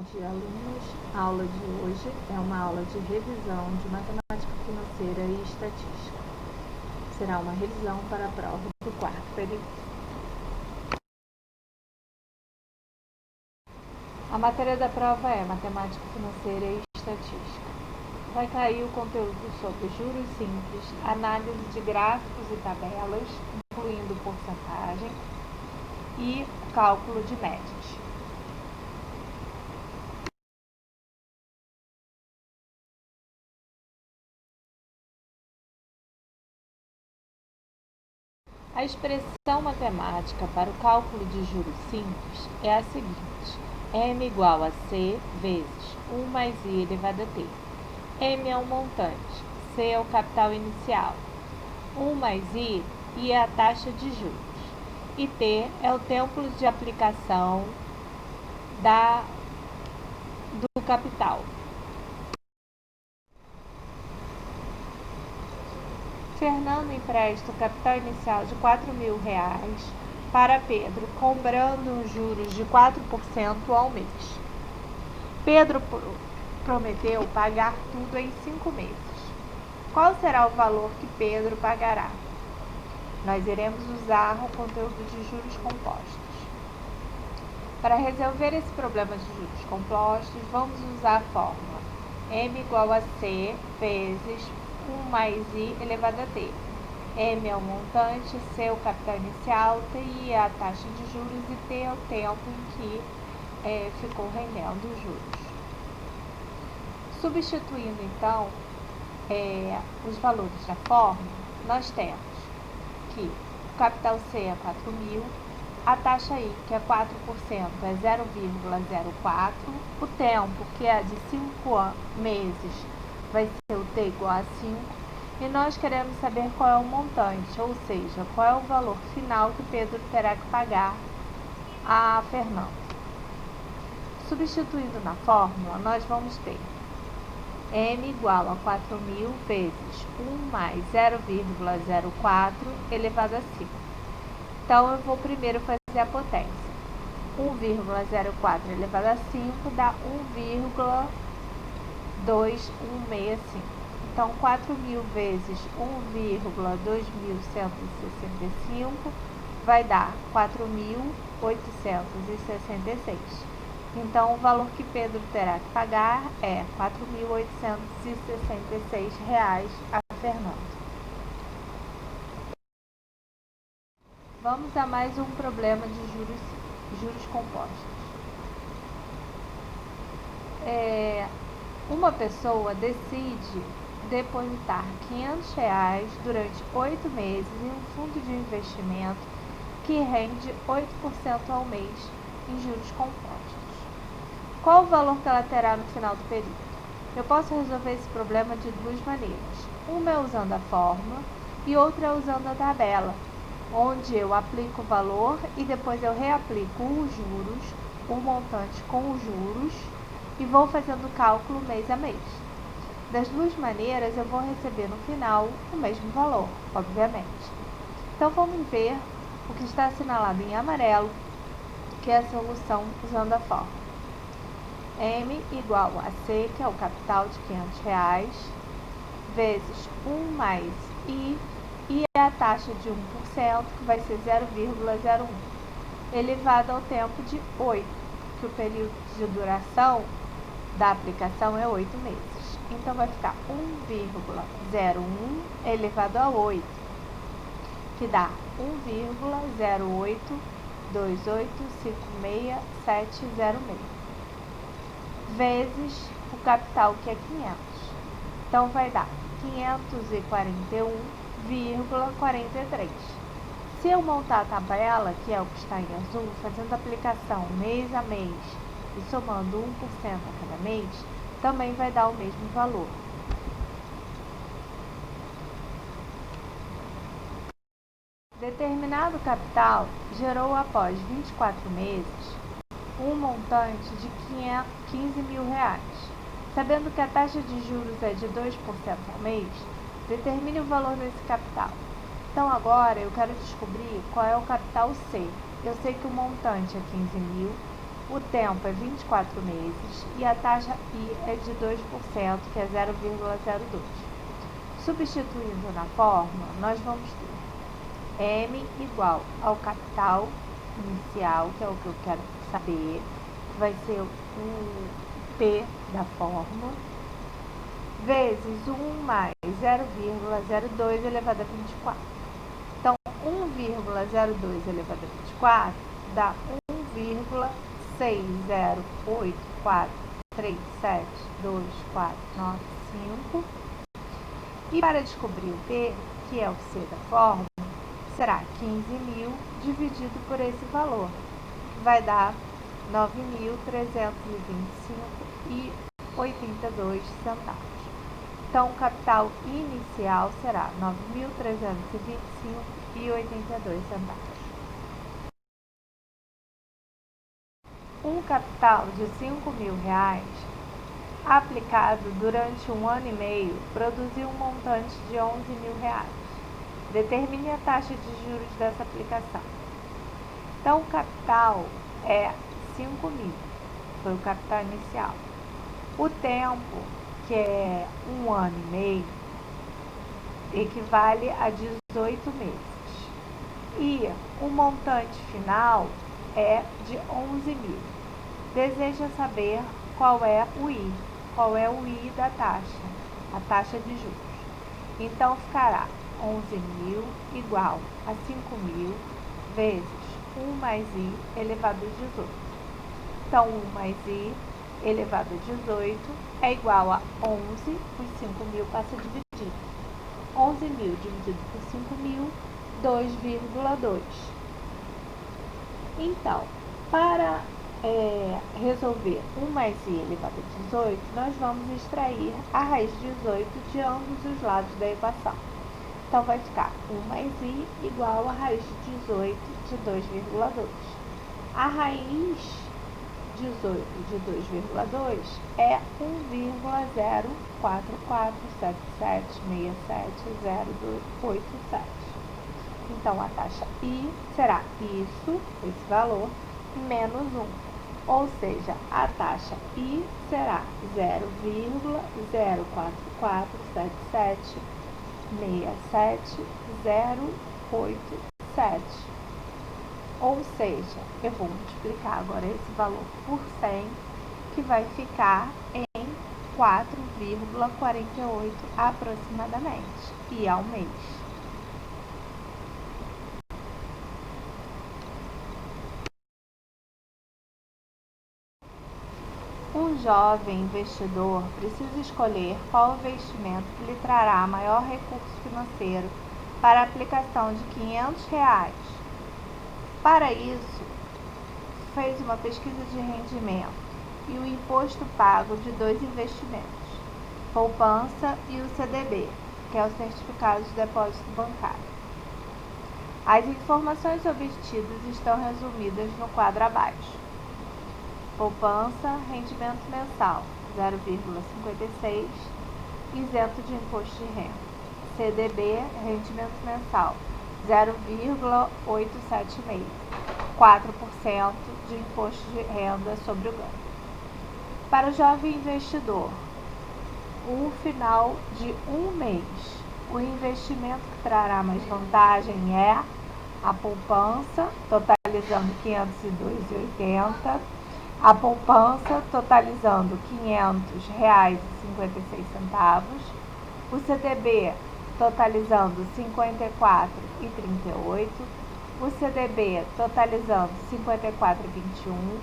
Dia, alunos, a aula de hoje é uma aula de revisão de matemática financeira e estatística. Será uma revisão para a prova do quarto período. A matéria da prova é matemática financeira e estatística. Vai cair o conteúdo sobre juros simples, análise de gráficos e tabelas, incluindo porcentagem, e cálculo de médias. A expressão matemática para o cálculo de juros simples é a seguinte: M igual a C vezes 1 mais I elevado a T. M é o montante, C é o capital inicial, 1 mais I é a taxa de juros, e T é o tempo de aplicação do capital. Fernando empresta o capital inicial de R$4.000 para Pedro, cobrando juros de 4% ao mês. Pedro prometeu pagar tudo em 5 meses. Qual será o valor que Pedro pagará? Nós iremos usar o conteúdo de juros compostos. Para resolver esse problema de juros compostos, vamos usar a fórmula M igual a C vezes 1 mais I elevado a T. M é o montante, C é o capital inicial, TI é a taxa de juros e T é o tempo em que ficou rendendo os juros. Substituindo, então, os valores da fórmula, nós temos que o capital C é 4.000, a taxa I, que é 4%, é 0,04, o tempo, que é de 5 meses, vai ser o T igual a 5, e nós queremos saber qual é o montante, ou seja, qual é o valor final que Pedro terá que pagar a Fernando. Substituindo na fórmula, nós vamos ter M igual a 4.000 vezes 1 mais 0,04 elevado a 5. Então, eu vou primeiro fazer a potência. 1,04 elevado a 5 dá 1,2165. Então, 4.000 vezes 1,2165 vai dar 4.866. Então, o valor que Pedro terá que pagar é R$4.866 a Fernando. Vamos a mais um problema de juros compostos. Uma pessoa decide depositar R$500 durante 8 meses em um fundo de investimento que rende 8% ao mês em juros compostos. Qual o valor que ela terá no final do período? Eu posso resolver esse problema de duas maneiras. Uma é usando a fórmula e outra é usando a tabela, onde eu aplico o valor e depois eu reaplico os juros, o montante com os juros, e vou fazendo o cálculo mês a mês. Das duas maneiras, eu vou receber no final o mesmo valor, obviamente. Então, vamos ver o que está assinalado em amarelo, que é a solução usando a fórmula. M igual a C, que é o capital de R$500, vezes 1 mais I é a taxa de 1%, que vai ser 0,01, elevado ao tempo de 8, que o período de duração da aplicação é 8 meses. Então, vai ficar 1,01 elevado a 8, que dá 1,082856706, vezes o capital, que é 500. Então, vai dar 541,43. Se eu montar a tabela, que é o que está em azul, fazendo a aplicação mês a mês e somando 1% a cada mês, também vai dar o mesmo valor. Determinado capital gerou, após 24 meses, um montante de R$15.000. Sabendo que a taxa de juros é de 2% ao mês, determine o valor desse capital. Então, agora eu quero descobrir qual é o capital C. Eu sei que o montante é 15.000, o tempo é 24 meses e a taxa I é de 2%, que é 0,02. Substituindo na fórmula, nós vamos ter M igual ao capital inicial, que é o que eu quero saber, que vai ser o P da fórmula, vezes 1 mais 0,02 elevado a 24. Então, 1,02 elevado a 24 dá 1,608437249,5. E para descobrir o P, que é o C da fórmula, será 15.000 dividido por esse valor, que vai dar 9.325,82 centavos. Então, o capital inicial será 9.325,82 centavos. Um capital de R$5.000 aplicado durante 1 ano e meio produziu um montante de R$11.000. Determine a taxa de juros dessa aplicação. Então, o capital é 5.000, foi o capital inicial. O tempo, que é 1 ano e meio, equivale a 18 meses. E o montante final é de 11.000. Deseja saber qual é o I. Qual é o I da taxa? A taxa de juros. Então, ficará 11.000 igual a 5.000 vezes 1 mais I elevado a 18. Então, 1 mais I elevado a 18 é igual a 11, os 5.000 passa dividido. 11.000 dividido por 5.000, 2,2. Então, para resolver 1 mais I elevado a 18, nós vamos extrair a raiz de 18 de ambos os lados da equação. Então, vai ficar 1 mais I igual a raiz de 18 de 2,2. A raiz 18 de 2,2 é 1,0447767,087. Então, a taxa I será isso, esse valor, menos 1. Ou seja, a taxa I será 0,044767,087. Ou seja, eu vou multiplicar agora esse valor por 100, que vai ficar em 4,48 aproximadamente, e ao mês. Um jovem investidor precisa escolher qual investimento que lhe trará maior recurso financeiro para a aplicação de R$500. Para isso, fez uma pesquisa de rendimento e o imposto pago de 2 investimentos, poupança e o CDB, que é o Certificado de Depósito Bancário. As informações obtidas estão resumidas no quadro abaixo. Poupança, rendimento mensal, 0,56, isento de imposto de renda. CDB, rendimento mensal, 0,876, 4% de imposto de renda sobre o ganho. Para o jovem investidor, o final de um mês, o investimento que trará mais vantagem é a poupança, totalizando R$502,80, a poupança totalizando R$500,56, o CDB totalizando R$54,38, o CDB totalizando R$54,21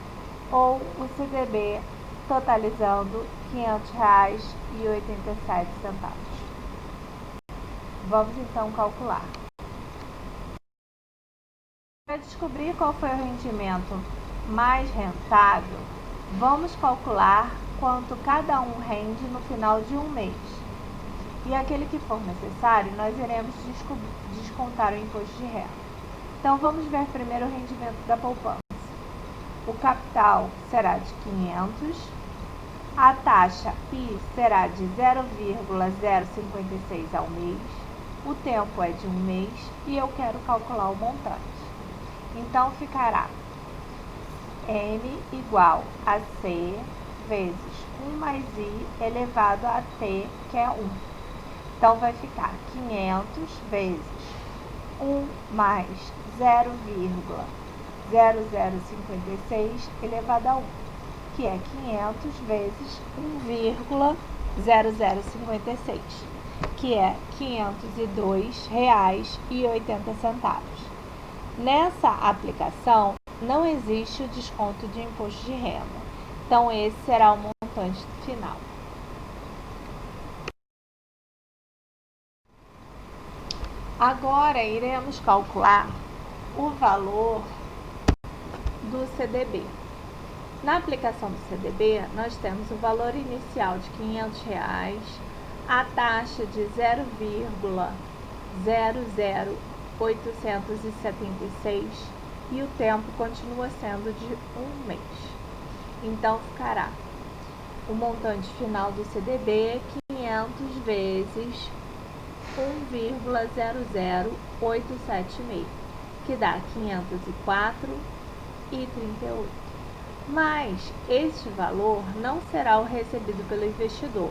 ou o CDB totalizando R$500,87. Vamos então calcular. Para descobrir qual foi o rendimento mais rentável, vamos calcular quanto cada um rende no final de um mês. E aquele que for necessário, nós iremos descontar o imposto de renda. Então, vamos ver primeiro o rendimento da poupança. O capital será de 500, a taxa I será de 0,056 ao mês, o tempo é de um mês e eu quero calcular o montante. Então, ficará M igual a C vezes 1 mais I elevado a T, que é 1. Então, vai ficar 500 vezes 1 mais 0,0056 elevado a 1, que é 500 vezes 1,0056, que é R$ 502,80. Nessa aplicação, não existe o desconto de imposto de renda. Então, esse será o montante final. Agora, iremos calcular o valor do CDB. Na aplicação do CDB, nós temos o valor inicial de R$ 500, a taxa de 0,00876 e o tempo continua sendo de 1 mês. Então, ficará o montante final do CDB 500 vezes 1,00876, que dá 504,38. Mas este valor não será o recebido pelo investidor,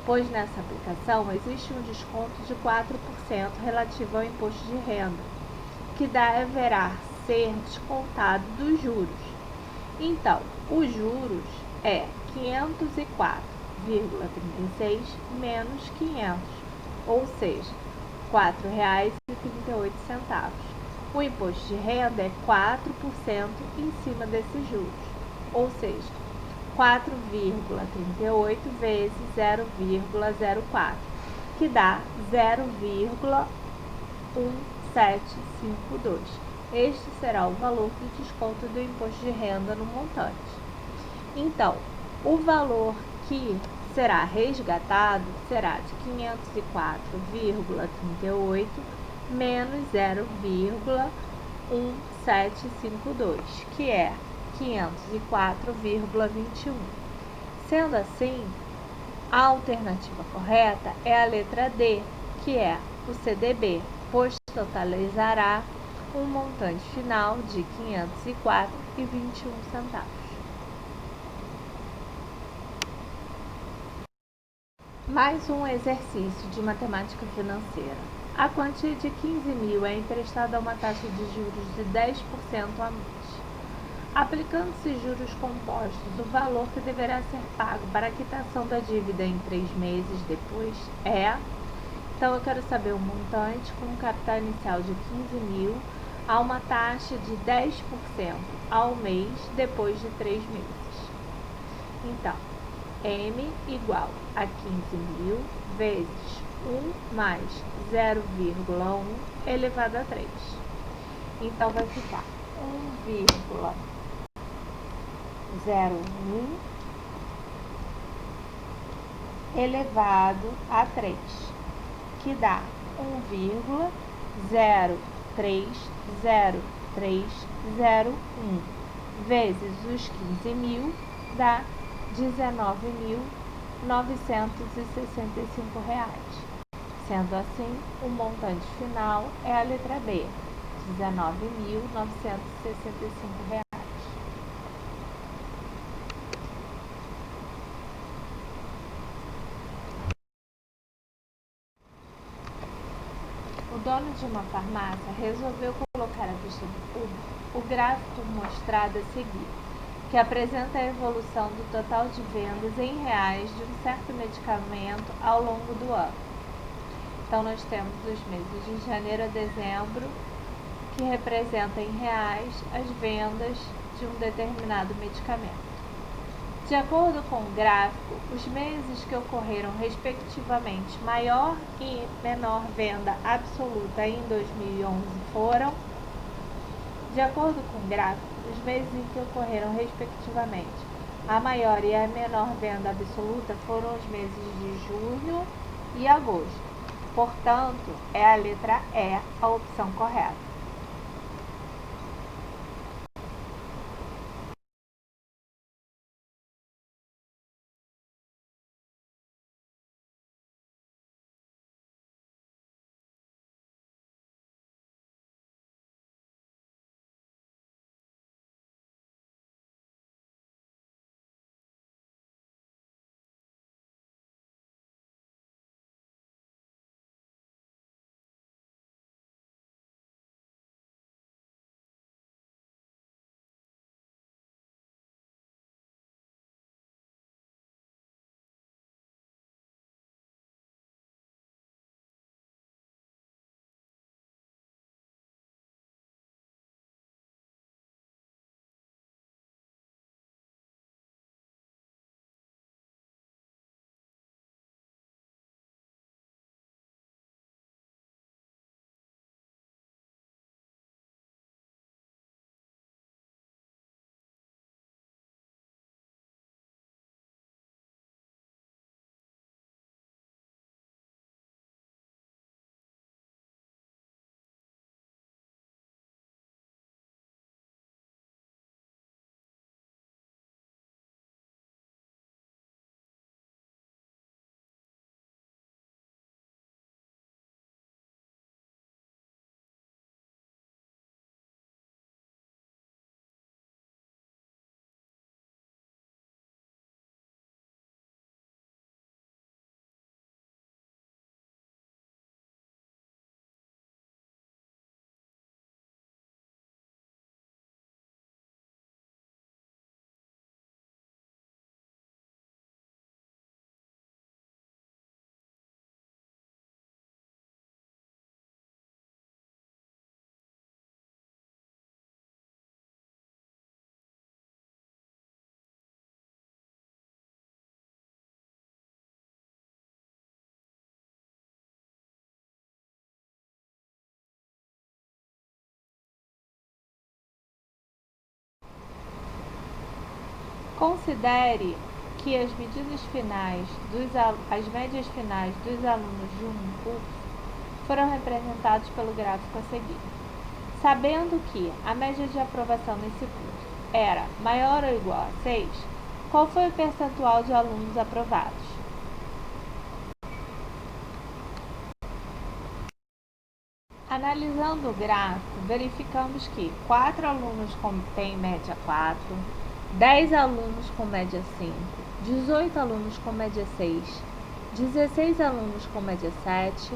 pois nessa aplicação existe um desconto de 4% relativo ao imposto de renda, que deverá ser descontado dos juros. Então, os juros é 504,36 menos 500, ou seja, R$ 4,38. O imposto de renda é 4% em cima desses juros, ou seja, 4,38 vezes 0,04, que dá 0,1752. Este será o valor do desconto do imposto de renda no montante. Então, o valor que será resgatado será de 504,38 menos 0,1752, que é 504,21. Sendo assim, a alternativa correta é a letra D, que é o CDB, pois totalizará um montante final de R$ 504,21. Mais um exercício de matemática financeira. A quantia de 15.000 é emprestada a uma taxa de juros de 10% a mês. Aplicando-se juros compostos, o valor que deverá ser pago para a quitação da dívida em 3 meses depois é... Então, eu quero saber o montante com um capital inicial de 15.000 a uma taxa de 10% ao mês depois de 3 meses. Então, M igual a 15.000 vezes 1 mais 0,1 elevado a 3. Então, vai ficar 1,01 elevado a 3, que dá 1,030301 vezes os 15.000 dá R$19.965. Sendo assim, o montante final é a letra B, R$19.965. O dono de uma farmácia resolveu colocar à vista do público o gráfico mostrado a seguir, que apresenta a evolução do total de vendas em reais de um certo medicamento ao longo do ano. Então, nós temos os meses de janeiro a dezembro, que representam em reais as vendas de um determinado medicamento. De acordo com o gráfico, os meses que ocorreram respectivamente maior e menor venda absoluta em 2011 foram... De acordo com o gráfico, os meses em que ocorreram respectivamente a maior e a menor venda absoluta foram os meses de junho e agosto. Portanto, é a letra E a opção correta. Considere que as médias finais dos alunos de um curso foram representados pelo gráfico a seguir. Sabendo que a média de aprovação nesse curso era maior ou igual a 6, qual foi o percentual de alunos aprovados? Analisando o gráfico, verificamos que 4 alunos têm média 4, 10 alunos com média 5, 18 alunos com média 6, 16 alunos com média 7,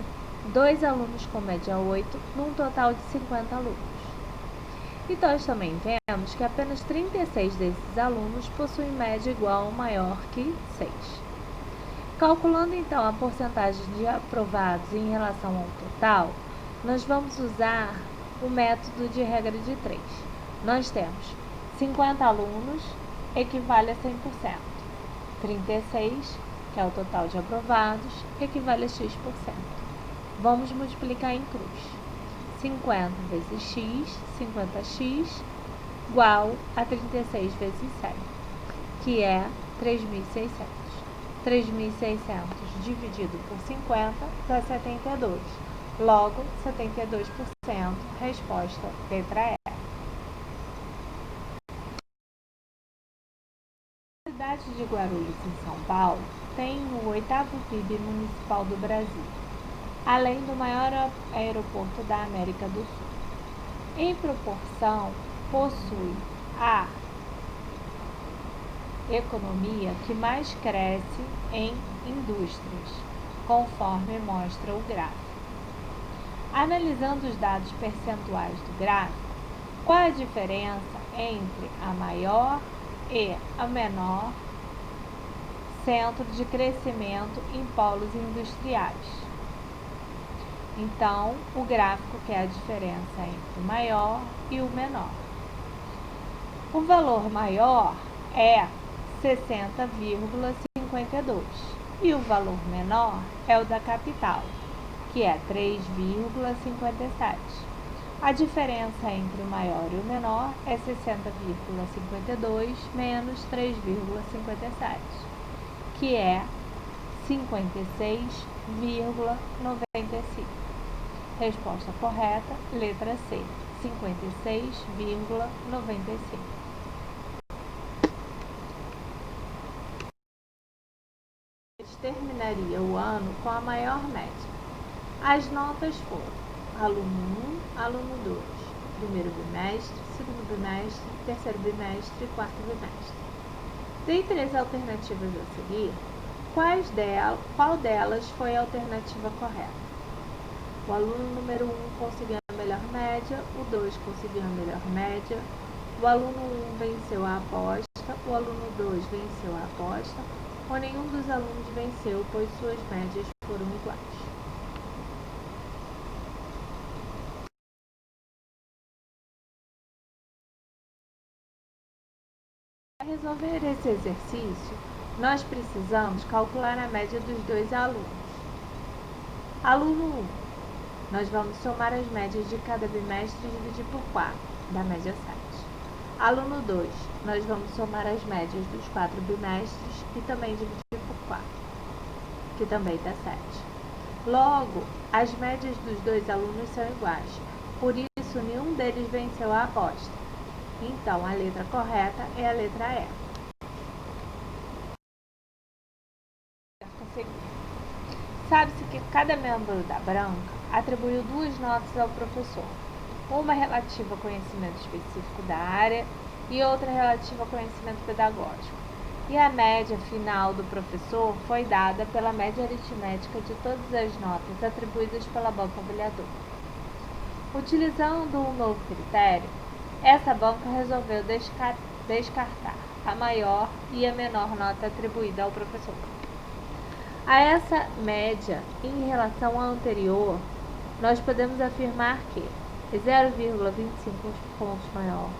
2 alunos com média 8, num total de 50 alunos. E nós também vemos que apenas 36 desses alunos possuem média igual ou maior que 6. Calculando então a porcentagem de aprovados em relação ao total, nós vamos usar o método de regra de 3. Nós temos 50 alunos, equivale a 100%. 36, que é o total de aprovados, equivale a x%. Vamos multiplicar em cruz. 50 vezes x, 50x, igual a 36 vezes 100, que é 3.600. 3.600 dividido por 50 dá 72. Logo, 72%, resposta letra E. A cidade de Guarulhos, em São Paulo, tem o 8º PIB municipal do Brasil, além do maior aeroporto da América do Sul. Em proporção, possui a economia que mais cresce em indústrias, conforme mostra o gráfico. Analisando os dados percentuais do gráfico, qual a diferença entre a maior e a menor centro de crescimento em polos industriais? Então, o gráfico quer a diferença entre o maior e o menor. O valor maior é 60,52 e o valor menor é o da capital, que é 3,57. A diferença entre o maior e o menor é 60,52 menos 3,57, que é 56,95. Resposta correta, letra C, 56,95. Terminaria o ano com a maior média. As notas foram aluno 1, aluno 2, primeiro bimestre, segundo bimestre, terceiro bimestre e quarto bimestre. Dentre as alternativas a seguir, qual delas foi a alternativa correta? O aluno número 1 conseguiu a melhor média, o 2 conseguiu a melhor média, o aluno 1 venceu a aposta, o aluno 2 venceu a aposta, ou nenhum dos alunos venceu, pois suas médias foram iguais. Para resolver esse exercício, nós precisamos calcular a média dos dois alunos. Aluno 1, nós vamos somar as médias de cada bimestre e dividir por 4, dá média 7. Aluno 2, nós vamos somar as médias dos 4 bimestres e também dividir por 4, que também dá 7. Logo, as médias dos dois alunos são iguais, por isso nenhum deles venceu a aposta. Então, a letra correta é a letra E. Sabe-se que cada membro da branca atribuiu 2 notas ao professor, uma relativa ao conhecimento específico da área e outra relativa ao conhecimento pedagógico. E a média final do professor foi dada pela média aritmética de todas as notas atribuídas pela banca avaliadora. Utilizando um novo critério, essa banca resolveu descartar a maior e a menor nota atribuída ao professor. A essa média, em relação à anterior, nós podemos afirmar que 0,25 pontos maior,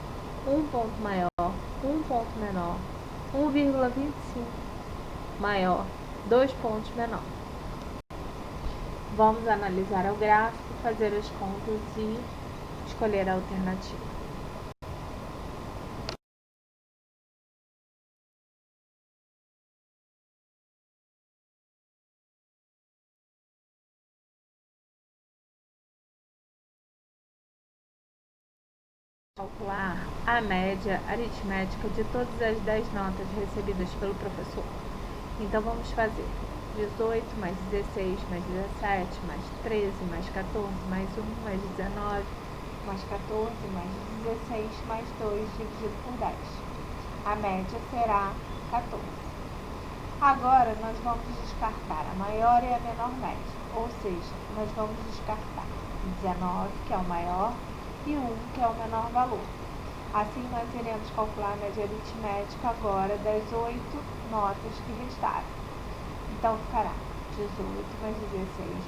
1 ponto maior, 1 ponto menor, 1,25 maior, 2 pontos menor. Vamos analisar o gráfico, fazer as contas e escolher a alternativa. Calcular a média aritmética de todas as 10 notas recebidas pelo professor. Então, vamos fazer 18 mais 16 mais 17 mais 13 mais 14 mais 1 mais 19 mais 14 mais 16 mais 2 dividido por 10. A média será 14. Agora, nós vamos descartar a maior e a menor média, ou seja, nós vamos descartar 19, que é o maior, e 1, que é o menor valor. Assim, nós iremos calcular a média aritmética agora das 8 notas que restaram. Então, ficará 18 mais 16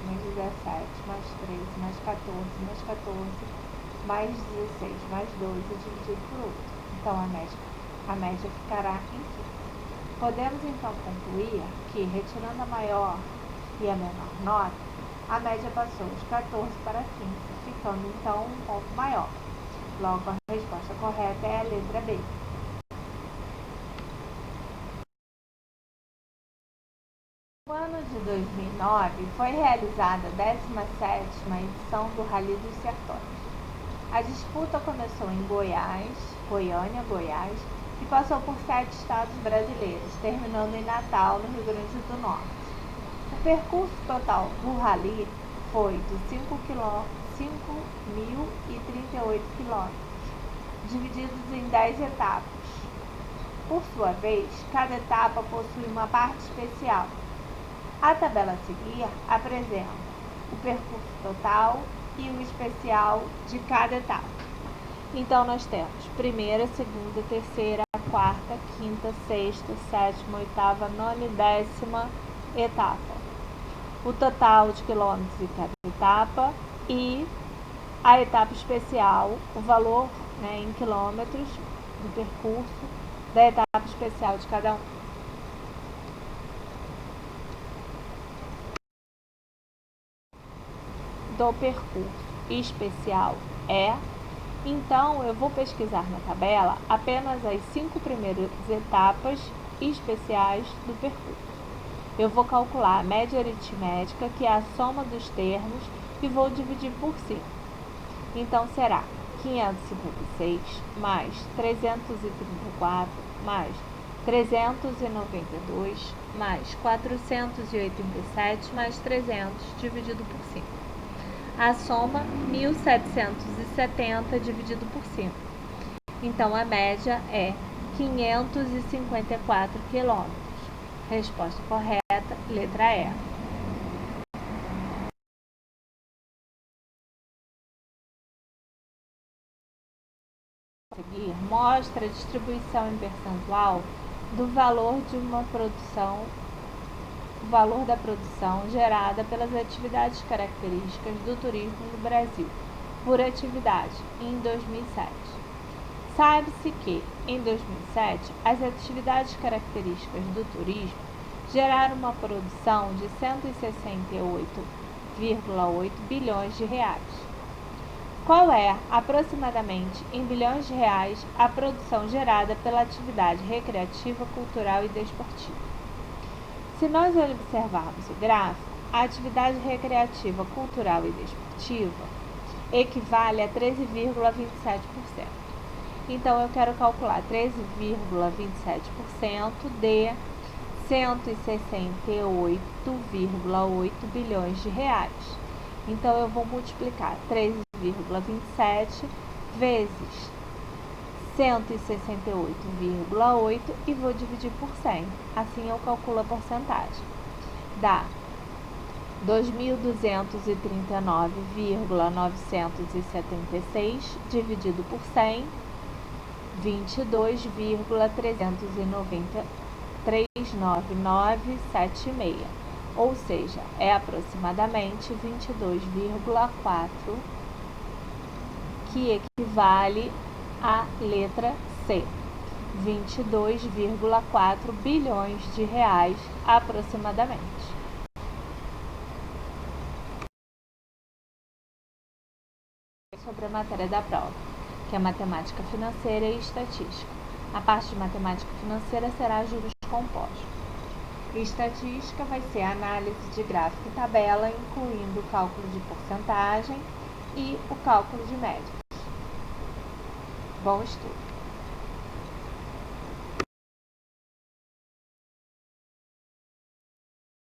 mais 17 mais 13 mais 14 mais 14 mais 16 mais 12 dividido por 8. Então, a média ficará em 15. Podemos, então, concluir que, retirando a maior e a menor nota, a média passou de 14 para 15, ficando, então, um ponto maior. Logo, a resposta correta é a letra B. No ano de 2009, foi realizada a 17ª edição do Rally dos Sertões. A disputa começou em Goiânia, Goiás, e passou por 7 estados brasileiros, terminando em Natal, no Rio Grande do Norte. O percurso total do rally foi de 5.038 quilômetros, divididos em 10 etapas. Por sua vez, cada etapa possui uma parte especial. A tabela a seguir apresenta o percurso total e o especial de cada etapa. Então, nós temos primeira, segunda, terceira, quarta, quinta, sexta, sétima, oitava, nona e 10ª etapa. O total de quilômetros em cada etapa e a etapa especial, o valor, em quilômetros do percurso da etapa especial de cada um. Do percurso especial então eu vou pesquisar na tabela apenas as 5 primeiras etapas especiais do percurso. Eu vou calcular a média aritmética, que é a soma dos termos, e vou dividir por 5. Então será 556 mais 334 mais 392 mais 487 mais 300 dividido por 5. A soma 1.770 dividido por 5. Então, a média é 554 quilômetros. Resposta correta, letra E. A seguir, mostra a distribuição em percentual do valor de uma produção, o valor da produção gerada pelas atividades características do turismo no Brasil, por atividade, em 2007. Sabe-se que, em 2007, as atividades características do turismo geraram uma produção de 168,8 bilhões de reais. Qual é, aproximadamente, em bilhões de reais, a produção gerada pela atividade recreativa, cultural e desportiva? Se nós observarmos o gráfico, a atividade recreativa, cultural e desportiva equivale a 13,27%. Então, eu quero calcular 13,27% de 168,8 bilhões de reais. Então, eu vou multiplicar 13,27 vezes 168,8 e vou dividir por 100. Assim, eu calculo a porcentagem. Dá 2.239,976 dividido por 100, 22,39976, ou seja, é aproximadamente 22,4, que equivale à letra C, 22,4 bilhões de reais aproximadamente. Sobre a matéria da prova, que é matemática financeira e estatística. A parte de matemática financeira será juros compostos. Estatística vai ser a análise de gráfico e tabela, incluindo o cálculo de porcentagem e o cálculo de média. Bom estudo!